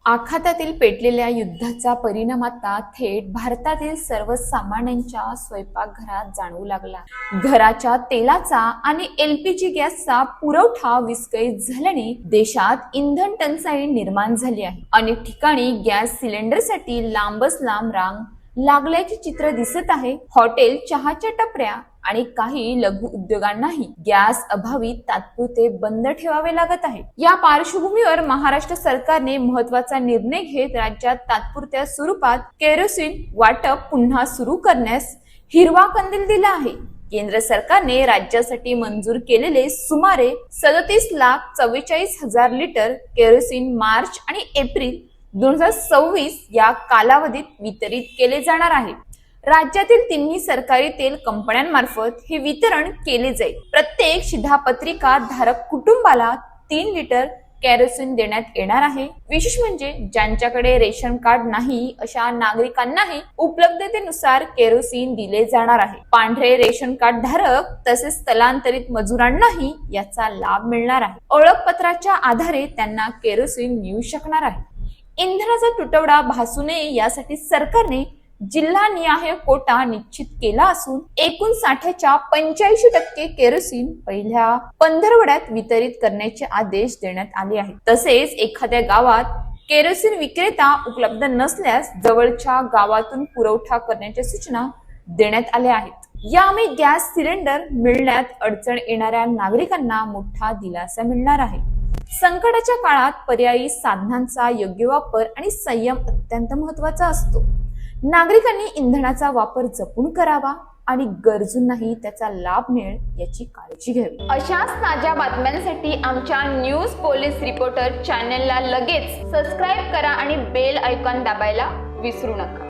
आखातातील पेटलेल्या युद्धाचा परिणाम आता थेट भारतातील सर्वसामान्यांच्या स्वयंपाकघरात जाणवू लागला. घराच्या तेलाचा आणि LPG गॅसचा पुरवठा विस्कळीत झाल्याने देशात इंधन टंचाई निर्माण झाली आहे. अनेक ठिकाणी गॅस सिलेंडरसाठी लांबच लांब रांग लागल्याचे चित्र दिसत आहे. हॉटेल, चहाच्या टपऱ्या आणि काही लघु उद्योगांनाही गॅस अभावी तात्पुरते बंद ठेवावे लागत आहे. या पार्श्वभूमीवर महाराष्ट्र सरकारने महत्त्वाचा निर्णय घेत राज्यात तात्पुरत्या स्वरूपात केरोसिन वाटप पुन्हा सुरू करण्यास हिरवा कंदील दिला आहे. केंद्र सरकारने राज्यासाठी मंजूर केलेले सुमारे 37,44,000 लिटर केरोसिन मार्च आणि एप्रिल 2026 या कालावधीत वितरित केले जाणार आहे. राज्यातील तिन्ही सरकारी तेल कंपन्यांमार्फत हे वितरण केले जाईल. प्रत्येक शिधापत्रिका धारक कुटुंबाला 3 लिटर केरोसिन देण्यात येणार आहे. विशेष म्हणजे ज्यांच्याकडे रेशन कार्ड नाही अशा नागरिकांनाही उपलब्धतेनुसार केरोसिन दिले जाणार आहे. पांढरे रेशन कार्ड धारक तसेच स्थलांतरित मजुरांनाही याचा लाभ मिळणार आहे. ओळखपत्राच्या आधारे त्यांना केरोसिन मिळू शकणार आहे. इंधनाचा तुटवडा भासू नये यासाठी सरकारने जिल्हानिहाय कोटा निश्चित केला असून एकूण साठ्याच्या 85% केरोसिन पहिल्या पंधरवड्यात वितरित करण्याचे आदेश देण्यात आले आहेत. तसेच एखाद्या गावात केरोसिन विक्रेता उपलब्ध नसल्यास जवळच्या गावातून पुरवठा करण्याच्या सूचना देण्यात आल्या आहेत. यामुळे गॅस सिलेंडर मिळण्यात अडचण येणाऱ्या नागरिकांना मोठा दिलासा मिळणार आहे. संकटाच्या काळात पर्यायी साधनांचा योग्य वापर आणि संयम अत्यंत महत्त्वाचा असतो. नागरिकांनी इंधनाचा वापर जपून करावा आणि गरजूंनाही त्याचा लाभ मिळेल याची काळजी घ्यावी. अशाच ताज्या बातम्यांसाठी आमच्या न्यूज पोलीस रिपोर्टर चॅनलला लगेच सबस्क्राईब करा आणि बेल आयकॉन दाबायला विसरू नका.